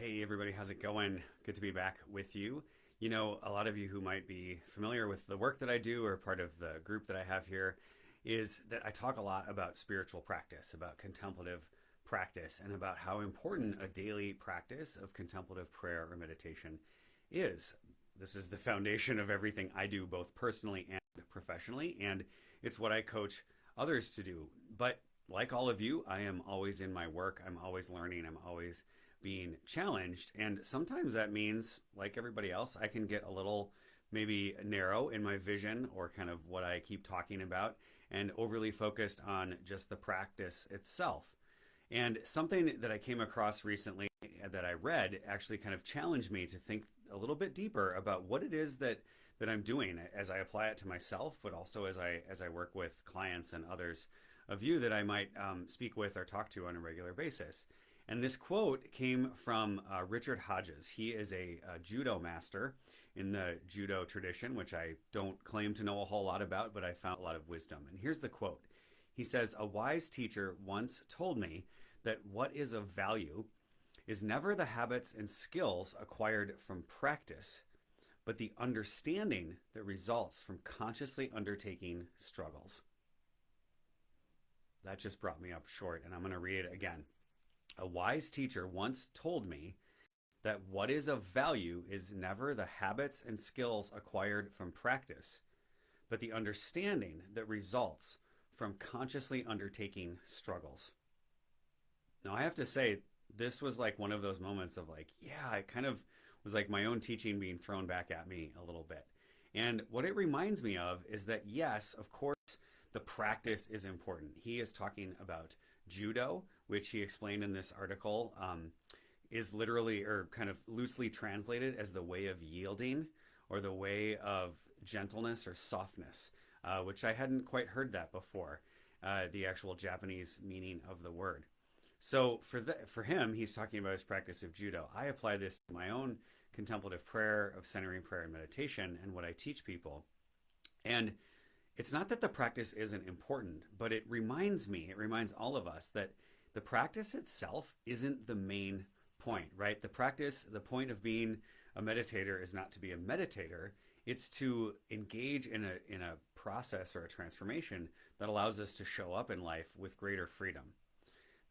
Hey everybody, how's it going? Good to be back with you. You know, a lot of you who might be familiar with the work that I do or part of the group that I have here is that I talk a lot about spiritual practice, about contemplative practice, and about how important a daily practice of contemplative prayer or meditation is. This is the foundation of everything I do, both personally and professionally, and it's what I coach others to do. But like all of you, I am always in my work, I'm always learning, I'm always being challenged. And sometimes that means, like everybody else, I can get a little maybe narrow in my vision or kind of what I keep talking about and overly focused on just the practice itself. And something that I came across recently that I read actually kind of challenged me to think a little bit deeper about what it is that I'm doing as I apply it to myself, but also as I work with clients and others of you that I might speak with or talk to on a regular basis. And this quote came from Richard Hodges. He is a Judo master in the Judo tradition, which I don't claim to know a whole lot about, but I found a lot of wisdom. And here's the quote. He says, "A wise teacher once told me that what is of value is never the habits and skills acquired from practice, but the understanding that results from consciously undertaking struggles." That just brought me up short, and I'm going to read it again. "A wise teacher once told me that what is of value is never the habits and skills acquired from practice, but the understanding that results from consciously undertaking struggles." Now, I have to say, this was like one of those moments of like, yeah, it kind of was like my own teaching being thrown back at me a little bit. And what it reminds me of is that, yes, of course, the practice is important. He is talking about Judo, which he explained in this article, is literally or kind of loosely translated as the way of yielding or the way of gentleness or softness, which I hadn't quite heard that before, the actual Japanese meaning of the word. So for him, he's talking about his practice of Judo. I apply this to my own contemplative prayer of centering prayer and meditation and what I teach people. And it's not that the practice isn't important, but it reminds all of us that the practice itself isn't the main point, right? The point of being a meditator is not to be a meditator. It's to engage in a process or a transformation that allows us to show up in life with greater freedom.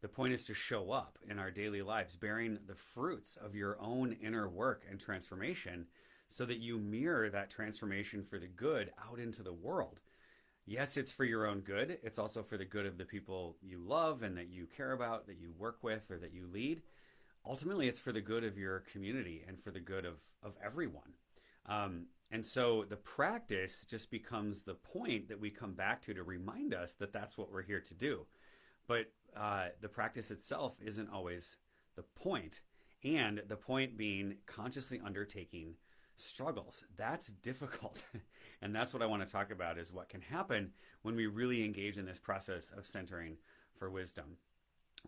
The point is to show up in our daily lives bearing the fruits of your own inner work and transformation so that you mirror that transformation for the good out into the world. Yes, it's for your own good. It's also for the good of the people you love and that you care about, that you work with, or that you lead. Ultimately, it's for the good of your community and for the good of everyone. And so the practice just becomes the point that we come back to remind us that that's what we're here to do. But the practice itself isn't always the point. And the point being consciously undertaking struggles. That's difficult. And that's what I want to talk about is what can happen when we really engage in this process of centering for wisdom.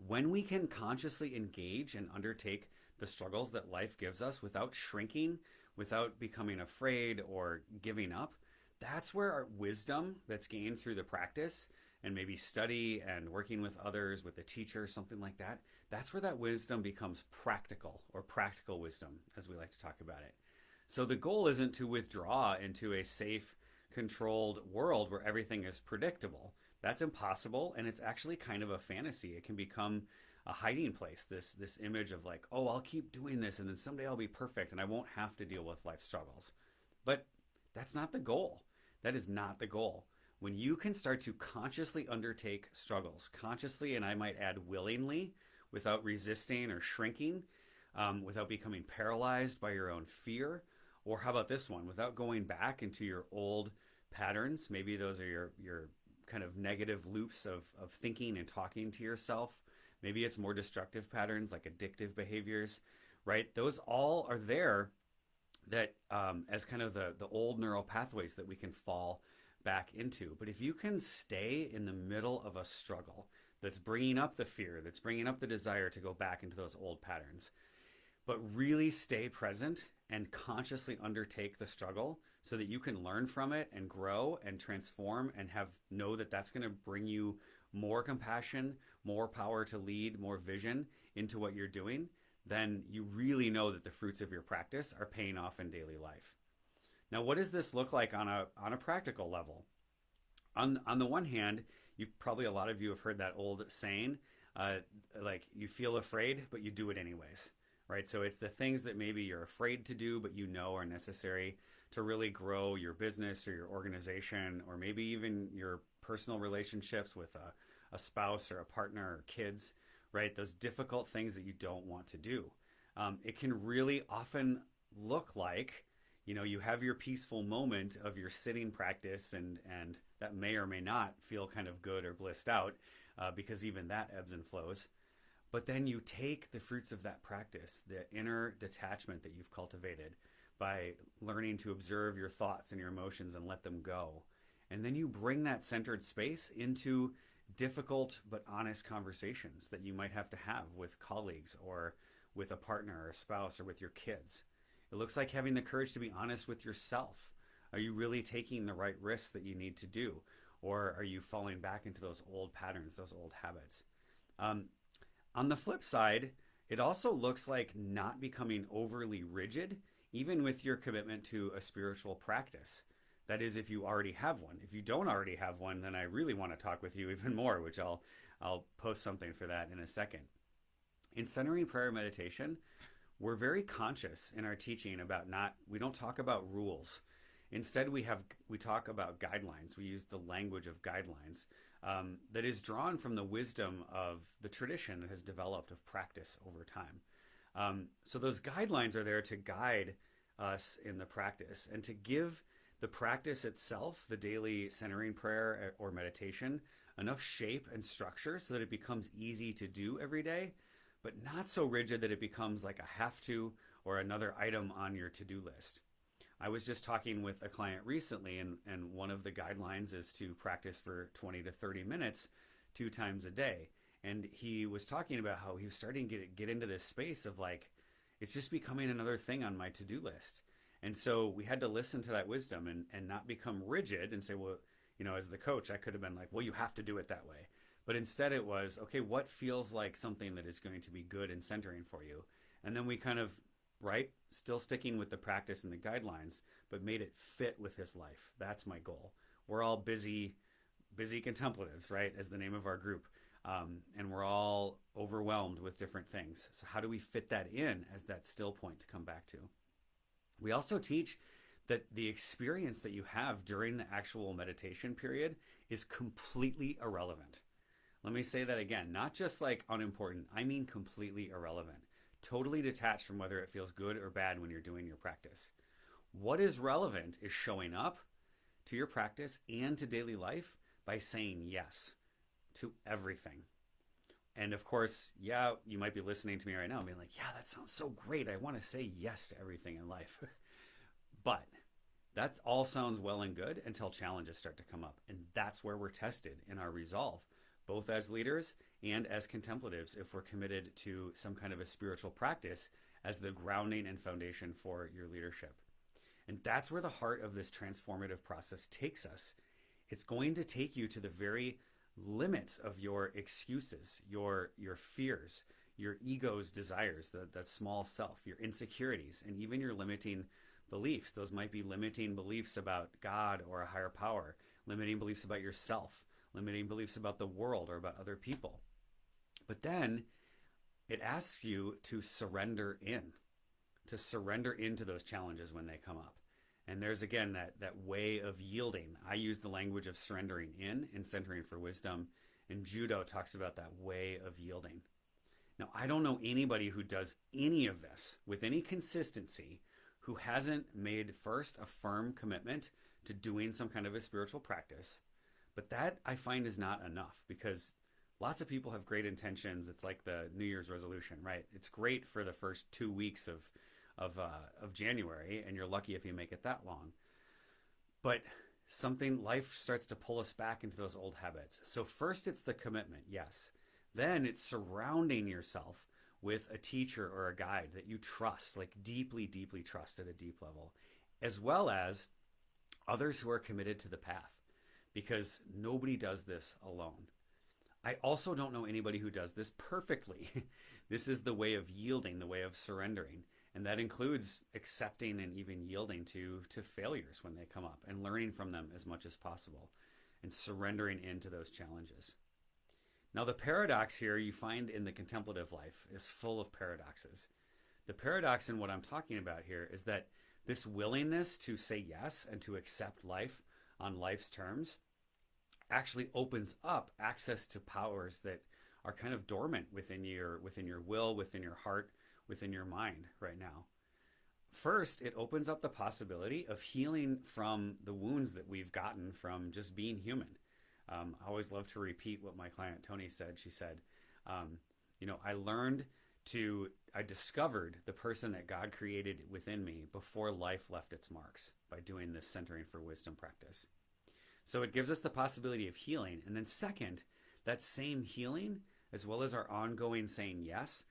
When we can consciously engage and undertake the struggles that life gives us without shrinking, without becoming afraid or giving up, that's where our wisdom that's gained through the practice and maybe study and working with others, with a teacher, something like that, that's where that wisdom becomes practical or practical wisdom, as we like to talk about it. So the goal isn't to withdraw into a safe, controlled world where everything is predictable. That's impossible, and it's actually kind of a fantasy. It can become a hiding place, this image of like, oh, I'll keep doing this, and then someday I'll be perfect, and I won't have to deal with life struggles. But that's not the goal. That is not the goal. When you can start to consciously undertake struggles, consciously, and I might add willingly, without resisting or shrinking, without becoming paralyzed by your own fear, or how about this one, without going back into your old patterns, maybe those are your kind of negative loops of thinking and talking to yourself. Maybe it's more destructive patterns like addictive behaviors, right? Those all are there that as kind of the old neural pathways that we can fall back into. But if you can stay in the middle of a struggle that's bringing up the fear, that's bringing up the desire to go back into those old patterns, but really stay present and consciously undertake the struggle so that you can learn from it and grow and transform and know that that's going to bring you more compassion, more power to lead, more vision into what you're doing, then you really know that the fruits of your practice are paying off in daily life. Now, what does this look like on a practical level? On the one hand, you've probably, a lot of you have heard that old saying, uh, like, you feel afraid, but you do it anyways, right? So it's the things that maybe you're afraid to do, but you know are necessary to really grow your business or your organization, or maybe even your personal relationships with a spouse or a partner or kids, right? Those difficult things that you don't want to do. It can really often look like, you have your peaceful moment of your sitting practice, and that may or may not feel kind of good or blissed out, because even that ebbs and flows. But then you take the fruits of that practice, the inner detachment that you've cultivated by learning to observe your thoughts and your emotions and let them go. And then you bring that centered space into difficult but honest conversations that you might have to have with colleagues, or with a partner or a spouse, or with your kids. It looks like having the courage to be honest with yourself. Are you really taking the right risks that you need to do? Or are you falling back into those old patterns, those old habits? On the flip side, it also looks like not becoming overly rigid, even with your commitment to a spiritual practice. That is, if you already have one. If you don't already have one, then I really want to talk with you even more, which I'll post something for that in a second. In centering prayer meditation, we're very conscious in our teaching about we don't talk about rules. Instead, we talk about guidelines. We use the language of guidelines, that is drawn from the wisdom of the tradition that has developed of practice over time. So those guidelines are there to guide us in the practice, and to give the practice itself, the daily centering prayer or meditation, enough shape and structure so that it becomes easy to do every day, but not so rigid that it becomes like a have to or another item on your to-do list. I was just talking with a client recently, and one of the guidelines is to practice for 20 to 30 minutes 2 times a day. And he was talking about how he was starting to get into this space of like, it's just becoming another thing on my to-do list. And so we had to listen to that wisdom and not become rigid and say, well, as the coach, I could have been like, well, you have to do it that way. But instead it was, okay, what feels like something that is going to be good and centering for you? And then we kind of, right, still sticking with the practice and the guidelines, but made it fit with his life. That's my goal. We're all busy contemplatives, right, as the name of our group. And we're all overwhelmed with different things. So how do we fit that in as that still point to come back to? We also teach that the experience that you have during the actual meditation period is completely irrelevant. Let me say that again, not just like unimportant, I mean completely irrelevant, totally detached from whether it feels good or bad when you're doing your practice. What is relevant is showing up to your practice and to daily life by saying yes to everything. And of course, yeah, you might be listening to me right now and being like, yeah, that sounds so great. I want to say yes to everything in life. But that all sounds well and good until challenges start to come up. And that's where we're tested in our resolve, both as leaders and as contemplatives, if we're committed to some kind of a spiritual practice as the grounding and foundation for your leadership. And that's where the heart of this transformative process takes us. It's going to take you to the very limits of your excuses, your fears, your ego's desires, the small self, your insecurities, and even your limiting beliefs. Those might be limiting beliefs about God or a higher power, limiting beliefs about yourself, limiting beliefs about the world or about other people. But then it asks you to surrender into those challenges when they come up. And there's, again, that way of yielding. I use the language of surrendering in centering for wisdom. And Judo talks about that way of yielding. Now, I don't know anybody who does any of this with any consistency who hasn't made first a firm commitment to doing some kind of a spiritual practice. But that, I find, is not enough, because lots of people have great intentions. It's like the New Year's resolution, right? It's great for the first 2 weeks of January, and you're lucky if you make it that long. But life starts to pull us back into those old habits. So first it's the commitment, yes. Then it's surrounding yourself with a teacher or a guide that you trust, like deeply, deeply trust at a deep level, as well as others who are committed to the path, because nobody does this alone. I also don't know anybody who does this perfectly. This is the way of yielding, the way of surrendering. And that includes accepting and even yielding to failures when they come up and learning from them as much as possible and surrendering into those challenges. Now, the paradox here you find in the contemplative life is full of paradoxes. The paradox in what I'm talking about here is that this willingness to say yes and to accept life on life's terms actually opens up access to powers that are kind of dormant within your will, within your heart, within your mind right now. First, it opens up the possibility of healing from the wounds that we've gotten from just being human. I always love to repeat what my client Tony said. She said, I discovered the person that God created within me before life left its marks by doing this centering for wisdom practice. So it gives us the possibility of healing. And then second, that same healing, as well as our ongoing saying yes,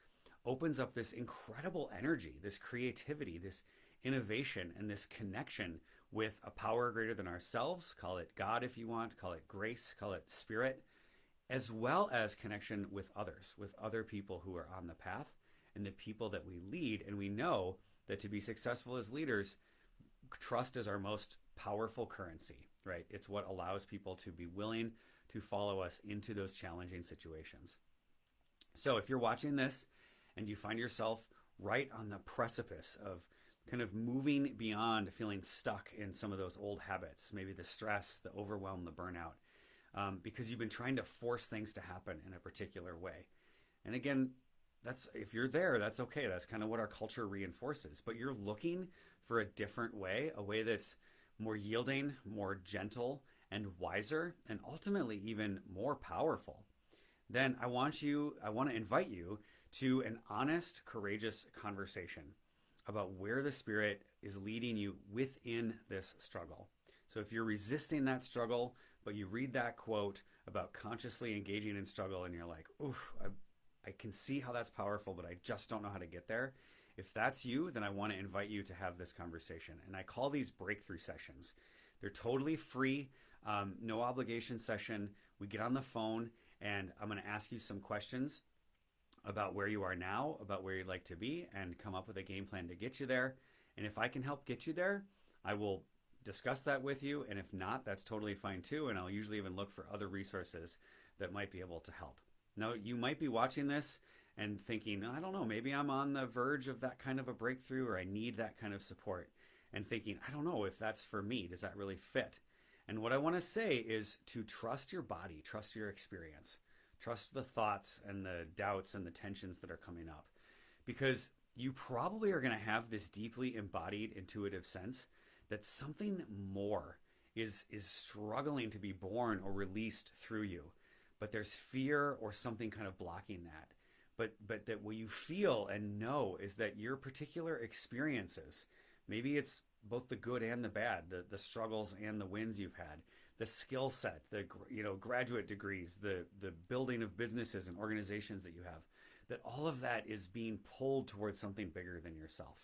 opens up this incredible energy, this creativity, this innovation, and this connection with a power greater than ourselves. Call it God if you want, call it grace, call it spirit, as well as connection with others, with other people who are on the path and the people that we lead. And we know that to be successful as leaders, trust is our most powerful currency, right? It's what allows people to be willing to follow us into those challenging situations. So if you're watching this and you find yourself right on the precipice of kind of moving beyond feeling stuck in some of those old habits, maybe the stress, the overwhelm, the burnout, because you've been trying to force things to happen in a particular way. And again, if you're there, that's okay. That's kind of what our culture reinforces. But you're looking for a different way, a way that's more yielding, more gentle, and wiser, and ultimately even more powerful. Then I want to invite you to an honest, courageous conversation about where the Spirit is leading you within this struggle. So if you're resisting that struggle, but you read that quote about consciously engaging in struggle and you're like, oof, I can see how that's powerful, but I just don't know how to get there. If that's you, then I want to invite you to have this conversation. And I call these breakthrough sessions. They're totally free, no obligation session. We get on the phone and I'm going to ask you some questions about where you are now, about where you'd like to be, and come up with a game plan to get you there. And if I can help get you there, I will discuss that with you. And if not, that's totally fine too. And I'll usually even look for other resources that might be able to help. Now, you might be watching this and thinking, I don't know, maybe I'm on the verge of that kind of a breakthrough, or I need that kind of support, and thinking, I don't know if that's for me. Does that really fit? And what I want to say is to trust your body, trust your experience, trust the thoughts and the doubts and the tensions that are coming up, because you probably are going to have this deeply embodied intuitive sense that something more is struggling to be born or released through you. But there's fear or something kind of blocking that. But that what you feel and know is that your particular experiences, maybe it's both the good and the bad, the struggles and the wins you've had, the skill set, the graduate degrees, the building of businesses and organizations that you have, that all of that is being pulled towards something bigger than yourself.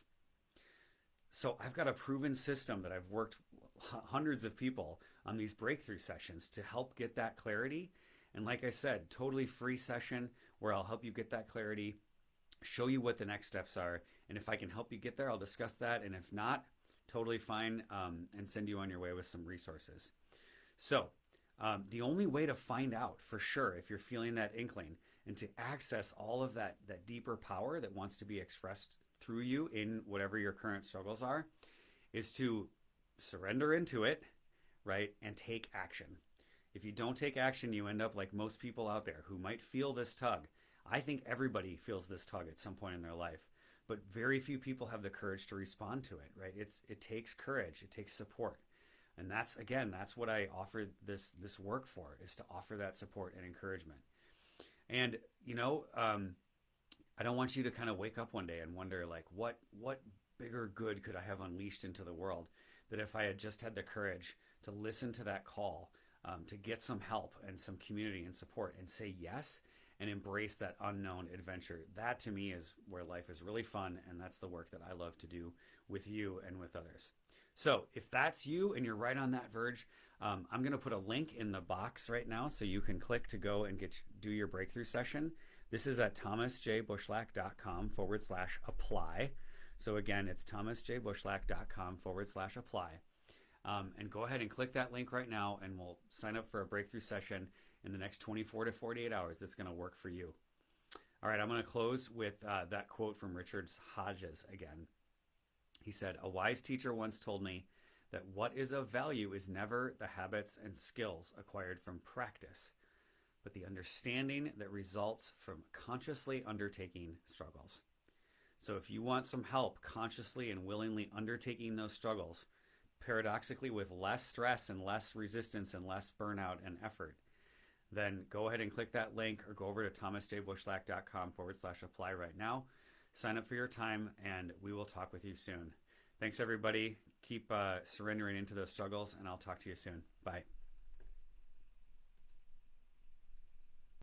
So I've got a proven system that I've worked hundreds of people on these breakthrough sessions to help get that clarity. And like I said, totally free session where I'll help you get that clarity, show you what the next steps are. And if I can help you get there, I'll discuss that. And if not, totally fine, and send you on your way with some resources. So the only way to find out for sure if you're feeling that inkling and to access all of that deeper power that wants to be expressed through you in whatever your current struggles are is to surrender into it, right, and take action. If you don't take action, you end up like most people out there who might feel this tug. I think everybody feels this tug at some point in their life, but very few people have the courage to respond to it, right? It takes courage, it takes support. And that's what I offer this work for, is to offer that support and encouragement. And, I don't want you to kind of wake up one day and wonder, like, what bigger good could I have unleashed into the world that if I had just had the courage to listen to that call, to get some help and some community and support and say yes and embrace that unknown adventure. That to me is where life is really fun, and that's the work that I love to do with you and with others. So if that's you and you're right on that verge, I'm going to put a link in the box right now so you can click to go and do your breakthrough session. This is at thomasjbushlack.com/apply. So again, it's thomasjbushlack.com/apply. And go ahead and click that link right now, and we'll sign up for a breakthrough session in the next 24 to 48 hours that's going to work for you. All right, I'm going to close with that quote from Richard Hodges again. He said, "A wise teacher once told me that what is of value is never the habits and skills acquired from practice, but the understanding that results from consciously undertaking struggles." So if you want some help consciously and willingly undertaking those struggles, paradoxically with less stress and less resistance and less burnout and effort, then go ahead and click that link or go over to thomasjbushlack.com/apply right now. Sign up for your time, and we will talk with you soon. Thanks, everybody. Keep surrendering into those struggles, and I'll talk to you soon. Bye.